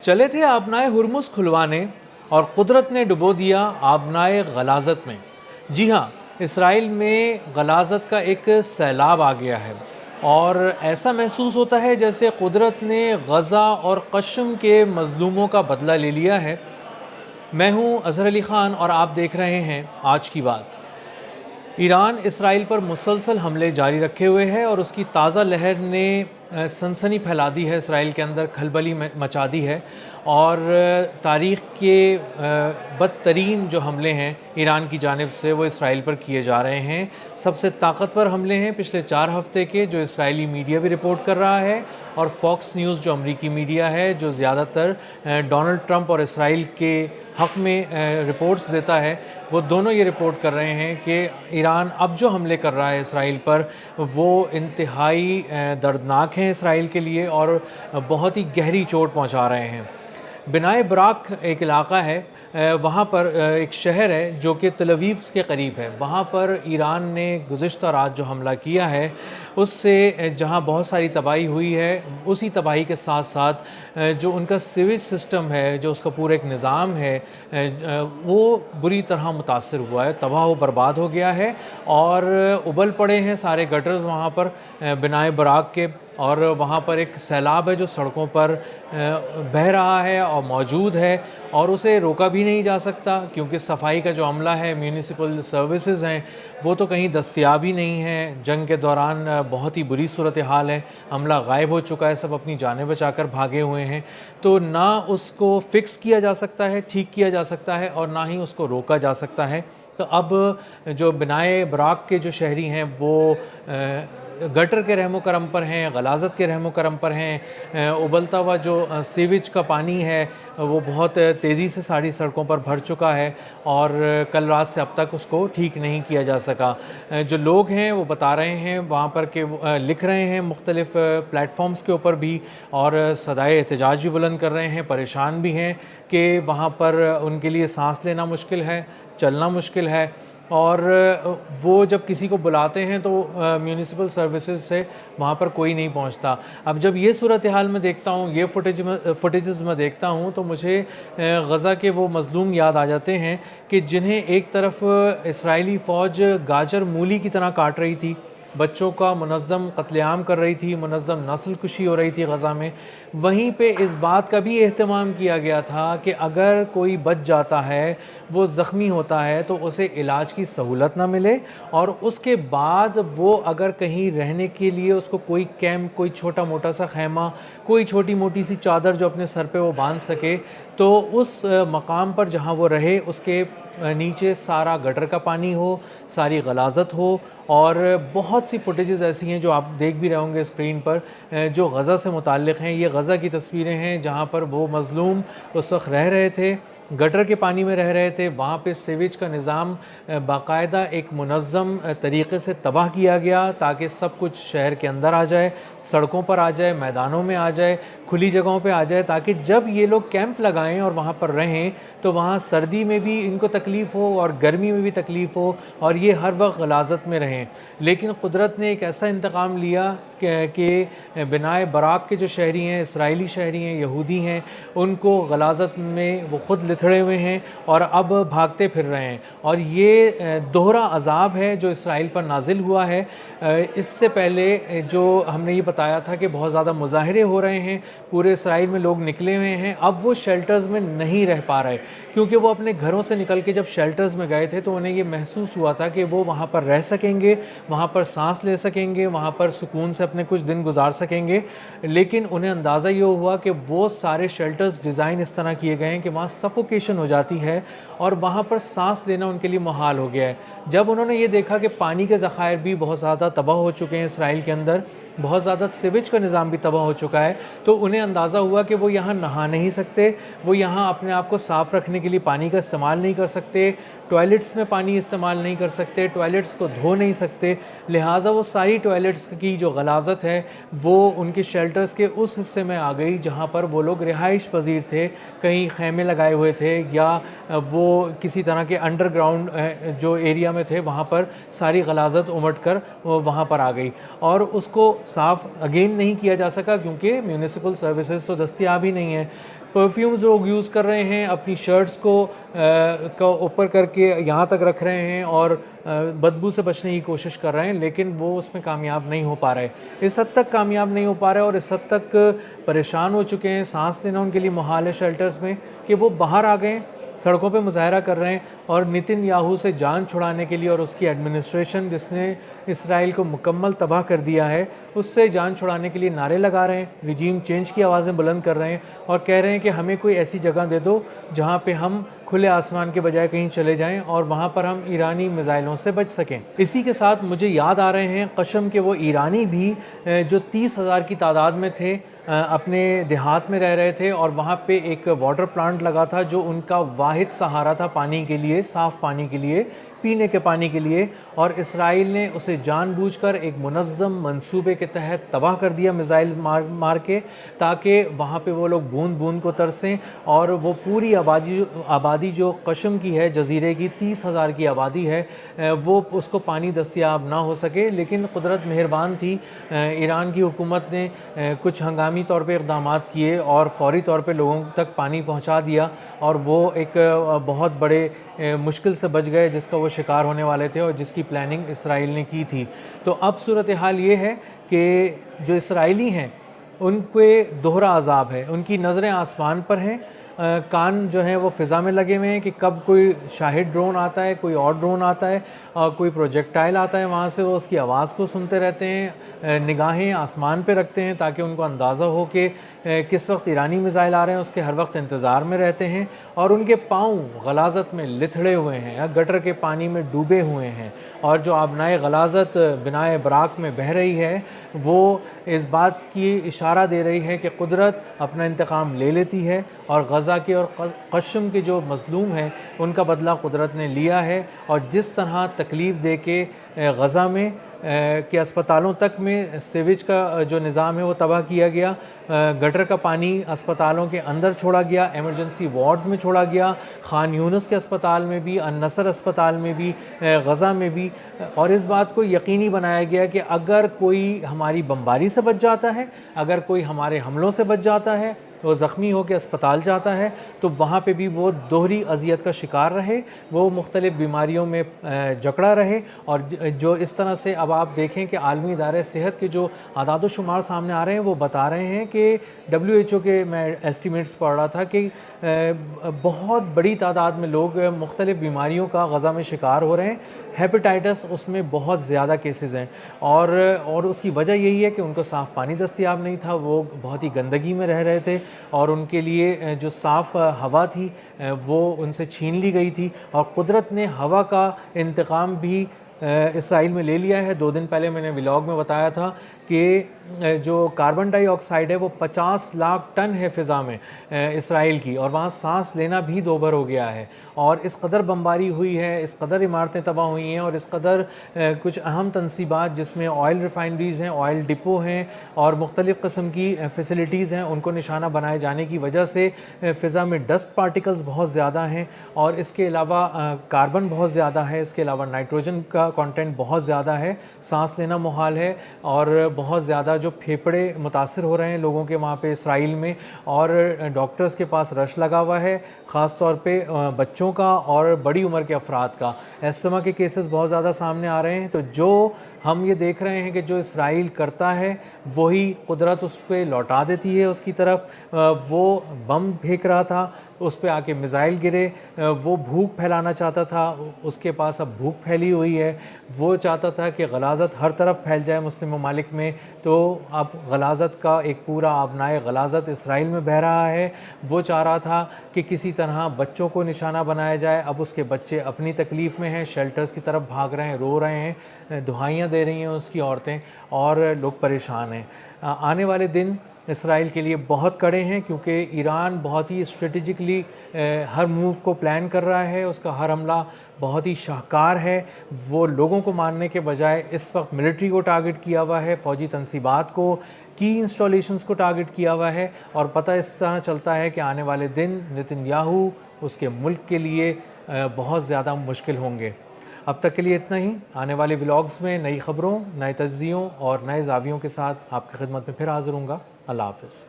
چلے تھے آبنائے ہرمز کھلوانے اور قدرت نے ڈبو دیا آبنائے غلاظت میں۔ جی ہاں، اسرائیل میں غلاظت کا ایک سیلاب آ گیا ہے اور ایسا محسوس ہوتا ہے جیسے قدرت نے غزہ اور قشم کے مظلوموں کا بدلہ لے لیا ہے۔ میں ہوں اظہر علی خان اور آپ دیکھ رہے ہیں آج کی بات۔ ایران اسرائیل پر مسلسل حملے جاری رکھے ہوئے ہے اور اس کی تازہ لہر نے سنسنی پھیلا دی ہے، اسرائیل کے اندر کھلبلی مچا دی ہے اور تاریخ کے بدترین جو حملے ہیں ایران کی جانب سے وہ اسرائیل پر کیے جا رہے ہیں۔ سب سے طاقتور حملے ہیں پچھلے 4 ہفتے کے، جو اسرائیلی میڈیا بھی رپورٹ کر رہا ہے، اور فاکس نیوز جو امریکی میڈیا ہے جو زیادہ تر ڈونلڈ ٹرمپ اور اسرائیل کے حق میں رپورٹس دیتا ہے، وہ دونوں یہ رپورٹ کر رہے ہیں کہ ایران اب جو حملے کر رہا ہے اسرائیل پر وہ انتہائی دردناک ہیں اسرائیل کے لیے اور بہت ہی گہری چوٹ پہنچا رہے ہیں۔ بنائے براق ایک علاقہ ہے، وہاں پر ایک شہر ہے جو کہ تل ابیب کے قریب ہے، وہاں پر ایران نے گزشتہ رات جو حملہ کیا ہے اس سے جہاں بہت ساری تباہی ہوئی ہے، اسی تباہی کے ساتھ ساتھ جو ان کا سیویج سسٹم ہے، جو اس کا پورا ایک نظام ہے، وہ بری طرح متاثر ہوا ہے، تباہ و برباد ہو گیا ہے اور ابل پڑے ہیں سارے گٹرز وہاں پر بنائے براق کے، اور وہاں پر ایک سیلاب ہے جو سڑکوں پر بہہ رہا ہے اور موجود ہے اور اسے روکا بھی نہیں جا سکتا، کیونکہ صفائی کا جو عملہ ہے، میونسپل سروسز ہیں، وہ تو کہیں دستیاب ہی نہیں ہے۔ جنگ کے دوران بہت ہی بری صورتحال ہے، عملہ غائب ہو چکا ہے، سب اپنی جانیں بچا کر بھاگے ہوئے ہیں، تو نہ اس کو فکس کیا جا سکتا ہے، ٹھیک کیا جا سکتا ہے اور نہ ہی اس کو روکا جا سکتا ہے۔ تو اب جو بنائے براق کے جو شہری ہیں وہ گٹر کے رحم و کرم پر ہیں، غلاظت کے رحم و کرم پر ہیں، ابلتا ہوا جو سیویج کا پانی ہے وہ بہت تیزی سے ساری سڑکوں پر بھر چکا ہے اور کل رات سے اب تک اس کو ٹھیک نہیں کیا جا سکا۔ جو لوگ ہیں وہ بتا رہے ہیں وہاں پر کہ لکھ رہے ہیں مختلف پلیٹ فارمز کے اوپر بھی اور صدائے احتجاج بھی بلند کر رہے ہیں، پریشان بھی ہیں کہ وہاں پر ان کے لیے سانس لینا مشکل ہے، چلنا مشکل ہے، اور وہ جب کسی کو بلاتے ہیں تو میونسپل سروسز سے وہاں پر کوئی نہیں پہنچتا۔ اب جب یہ صورتحال میں دیکھتا ہوں، یہ فوٹیجز میں دیکھتا ہوں تو مجھے غزہ کے وہ مظلوم یاد آ جاتے ہیں کہ جنہیں ایک طرف اسرائیلی فوج گاجر مولی کی طرح کاٹ رہی تھی، بچوں کا منظم قتل عام کر رہی تھی، منظم نسل کشی ہو رہی تھی غزہ میں، وہیں پہ اس بات کا بھی اہتمام کیا گیا تھا کہ اگر کوئی بچ جاتا ہے، وہ زخمی ہوتا ہے تو اسے علاج کی سہولت نہ ملے، اور اس کے بعد وہ اگر کہیں رہنے کے لیے اس کو کوئی کیمپ، کوئی چھوٹا موٹا سا خیمہ، کوئی چھوٹی موٹی سی چادر جو اپنے سر پہ وہ باندھ سکے، تو اس مقام پر جہاں وہ رہے اس کے نیچے سارا گٹر کا پانی ہو، ساری غلاظت ہو، اور بہت سی فوٹیجز ایسی ہیں جو آپ دیکھ بھی رہے ہوں گے اسکرین پر جو غزہ سے متعلق ہیں۔ یہ غزہ کی تصویریں ہیں جہاں پر وہ مظلوم اس وقت رہ رہے تھے، گٹر کے پانی میں رہ رہے تھے، وہاں پہ سیویج کا نظام باقاعدہ ایک منظم طریقے سے تباہ کیا گیا تاکہ سب کچھ شہر کے اندر آ جائے، سڑکوں پر آ جائے، میدانوں میں آ جائے، کھلی جگہوں پہ آ جائے، تاکہ جب یہ لوگ کیمپ لگائیں اور وہاں پر رہیں تو وہاں سردی میں بھی ان کو تکلیف ہو اور گرمی میں بھی تکلیف ہو اور یہ ہر وقت غلاظت میں رہیں۔ لیکن قدرت نے ایک ایسا انتقام لیا کہ بنائے براق کے جو شہری ہیں، اسرائیلی شہری ہیں، یہودی ہیں، ان کو غلاظت میں وہ خود لتھڑے ہوئے ہیں اور اب بھاگتے پھر رہے ہیں، اور یہ دوہرا عذاب ہے جو اسرائیل پر نازل ہوا ہے۔ اس سے پہلے جو ہم نے یہ بتایا تھا کہ بہت زیادہ مظاہرے ہو رہے ہیں، پورے اسرائیل میں لوگ نکلے ہوئے ہیں، اب وہ شیلٹرز میں نہیں رہ پا رہے، کیونکہ وہ اپنے گھروں سے نکل کے جب شیلٹرز میں گئے تھے تو انہیں یہ محسوس ہوا تھا کہ وہ وہاں پر رہ سکیں گے، وہاں پر سانس لے سکیں گے، وہاں پر سکون سے اپنے کچھ دن گزار سکیں گے، لیکن انہیں اندازہ یہ ہوا کہ وہ سارے شیلٹرز ڈیزائن اس طرح کیے گئے ہیں کہ وہاں سفوکیشن ہو جاتی ہے اور وہاں پر سانس لینا ان کے لیے محال ہو گیا ہے۔ جب انہوں نے یہ دیکھا کہ پانی کے ذخائر بھی بہت زیادہ تباہ ہو چکے ہیں اسرائیل کے اندر، بہت زیادہ سیویج کا نظام بھی تباہ ہو چکا ہے، تو انہیں اندازہ ہوا کہ وہ یہاں نہا نہیں سکتے، وہ یہاں اپنے آپ کو صاف رکھنے کے لیے پانی کا استعمال نہیں کر سکتے، ٹوائلٹس میں پانی استعمال نہیں کر سکتے، ٹوائلٹس کو دھو نہیں سکتے، لہٰذا وہ ساری ٹوائلٹس کی جو غلاظت ہے وہ ان کے شیلٹرز کے اس حصے میں آ گئی جہاں پر وہ لوگ رہائش پذیر تھے، کہیں خیمے لگائے ہوئے تھے یا وہ کسی طرح کے انڈر گراؤنڈ جو ایریا میں تھے، وہاں پر ساری غلاظت امٹ کر وہاں پر آ گئی اور اس کو صاف اگین نہیں کیا جا سکا کیونکہ میونسپل سروسز تو دستیاب ہی نہیں ہیں۔ परफ्यूम्स लोग यूज़ कर रहे हैं, अपनी शर्ट्स को ऊपर करके यहाँ तक रख रहे हैं और बदबू से बचने की कोशिश कर रहे हैं, लेकिन वो उसमें कामयाब नहीं हो पा रहे। इस हद तक कामयाब नहीं हो पा रहे और इस हद तक परेशान हो चुके हैं, सांस लेना उनके लिए मुहाल है शेल्टर्स में, कि वो बाहर आ गए, सड़कों पे मुजाहरा कर रहे हैं और नेतन्याहू से जान छुड़ाने के लिए और उसकी एडमिनिस्ट्रेशन जिसने इसराइल को मुकम्मल तबाह कर दिया है, उससे जान छुड़ाने के लिए नारे लगा रहे हैं, रिजीम चेंज की आवाज़ें बुलंद कर रहे हैं और कह रहे हैं कि हमें कोई ऐसी जगह दे दो जहाँ पे हम खुले आसमान के बजाय कहीं चले जाएं और वहाँ पर हम ईरानी मिसाइलों से बच सकें। इसी के साथ मुझे याद आ रहे हैं कशम के वो ईरानी भी जो 30,000 की तादाद में थे, अपने देहात में रह रहे थे और वहाँ पे एक वाटर प्लांट लगा था जो उनका वाहिद सहारा था पानी के लिए, साफ़ पानी के लिए, पीने के पानी के लिए, और इसराइल ने उसे जानबूझकर एक मुनज़्ज़म मंसूबे के तहत तबाह कर दिया मिसाइल मार के, ताकि वहाँ पे वो लोग बूंद बूंद को तरसें और वो पूरी आबादी जो कशम की है, जजीरे की 30,000 की आबादी है, वो उसको पानी दस्तयाब ना हो सके। लेकिन कुदरत मेहरबान थी, ईरान की हुकूमत ने कुछ हंगामी तौर पे इक़दामात किए और फ़ौरी तौर पे लोगों तक पानी पहुंचा दिया और वो एक बहुत बड़े मुश्किल से बच गए जिसका वो शिकार होने वाले थे और जिसकी प्लानिंग इसराइल ने की थी। तो अब सूरत हाल ये है कि जो इसराइली हैं उन पे दोहरा अज़ाब है, उनकी नज़रें आसमान पर हैं, कान जो हैं वो फ़िज़ा में लगे हुए हैं कि कब कोई शाहिद ड्रोन आता है, कोई और ड्रोन आता है, कोई प्रोजेक्टाइल आता है वहाँ से, वो उसकी आवाज़ को सुनते रहते हैं, निगाहें आसमान पे रखते हैं ताकि उनको अंदाज़ा हो कि किस वक्त ईरानी मिसाइल आ रहे हैं, उसके हर वक्त इंतज़ार में रहते हैं और उनके पाँव गलाज़त में लिथड़े हुए हैं, गटर के पानी में डूबे हुए हैं और जो आबनाए गलाज़त बिनाए बराक में बह रही है वो इस बात की इशारा दे रही है कि कुदरत अपना इंतकाम ले लेती है और गज़ा के और कशम के जो मज़लूम हैं उनका बदला कुदरत ने लिया है। और जिस तरह तकलीफ़ दे के गज़ा में के अस्पतालों तक में सीवेज का जो निज़ाम है वो तबाह किया गया, गटर का पानी अस्पतालों के अंदर छोड़ा गया, एमरजेंसी वार्ड्स में छोड़ा गया, खान यूनुस के अस्पताल में भी, अन-नसर अस्पताल में भी, गज़ा में भी, और इस बात को यकीनी बनाया गया कि अगर कोई हमारी बमबारी से बच जाता है, अगर कोई हमारे हमलों से बच जाता है, वो ज़ख्मी हो के अस्पताल जाता है तो वहाँ पे भी वो दोहरी अज़ियत का शिकार रहे, वो मुख्तलिफ़ बीमारियों में जकड़ा रहे। और जो इस तरह से अब आप देखें कि आलमी इदारे सेहत के जो आदाद व शुमार सामने आ रहे हैं वो बता रहे हैं कि WHO के मैं एस्टीमेट्स पढ़ रहा था कि बहुत बड़ी तादाद में लोग मुख्तलिफ़ बीमारियों का गज़ा में शिकार हो रहे हैं। हेपेटाइटिस उसमें बहुत ज़्यादा केसेस हैं और उसकी वजह यही है कि उनको साफ़ पानी दस्तयाब नहीं था, वो बहुत ही गंदगी में रह रहे थे और उनके लिए जो साफ़ हवा थी वो उनसे छीन ली गई थी। और कुदरत ने हवा का इंतकाम भी इसराइल में ले लिया है। 2 दिन पहले मैंने व्लॉग में बताया था कि जो कार्बन डाइऑक्साइड है वो 50 लाख टन है फ़िज़ा में इसराइल की, और वहाँ सांस लेना भी दोभर हो गया है। और इस कदर बमबारी हुई है, इस कदर इमारतें तबाह हुई हैं और इस कदर कुछ अहम तनसीबात जिसमें ऑयल रिफाइनरीज़ हैं, ऑयल डिपो हैं और मुख्तलिफ़ किस्म की फ़ैसिलिटीज़ हैं, उनको निशाना बनाए जाने की वजह से फ़िज़ा में डस्ट पार्टिकल्स बहुत ज़्यादा हैं और इसके अलावा कार्बन बहुत ज़्यादा है, इसके अलावा नाइट्रोजन का कंटेंट बहुत ज़्यादा है, सांस लेना मुहाल है और बहुत ज़्यादा जो फेफड़े मुतासर हो रहे हैं लोगों के वहाँ पे इसराइल में। और डॉक्टर्स के पास रश लगा हुआ है, ख़ास तौर पे बच्चों का और बड़ी उम्र के अफराद का। अस्थमा के केसेस बहुत ज़्यादा सामने आ रहे हैं। तो जो हम ये देख रहे हैं कि जो इसराइल करता है वही कुदरत उस पर लौटा देती है उसकी तरफ। वो बम फेंक रहा था, उस पे आके मिसाइल गिरे, वो भूख फैलाना चाहता था, उसके पास अब भूख फैली हुई है, वो चाहता था कि गलाज़त हर तरफ फैल जाए मुस्लिम ममालिक में, तो अब गलाज़त का एक पूरा आबनाए गलाज़त इसराइल में बह रहा है। वो चाह रहा था कि किसी तरह बच्चों को निशाना बनाया जाए, अब उसके बच्चे अपनी तकलीफ़ में हैं, शेल्टर्स की तरफ भाग रहे हैं, रो रहे हैं, दुहाइयाँ दे रही हैं उसकी औरतें और लोग परेशान हैं। आने वाले दिन इसराइल के लिए बहुत कड़े हैं क्योंकि ईरान बहुत ही स्ट्रेटजिकली हर मूव को प्लान कर रहा है, उसका हर हमला बहुत ही शाहकार है। वो लोगों को मारने के बजाय इस वक्त मिलिट्री को टारगेट किया हुआ है, फ़ौजी तनसीबात को, की इंस्टॉलेशंस को टारगेट किया हुआ है और पता इस तरह चलता है कि आने वाले दिन नेतन्याहू उसके मुल्क के लिए बहुत ज़्यादा मुश्किल होंगे। अब तक के लिए इतना ही। आने वाले व्लॉग्स में नई ख़बरों, नए तज्ज़ियों और नए ज़ावियों के साथ आपकी खिदमत में फिर हाज़िर होऊंगा। अल्लाह हाफ़िज़।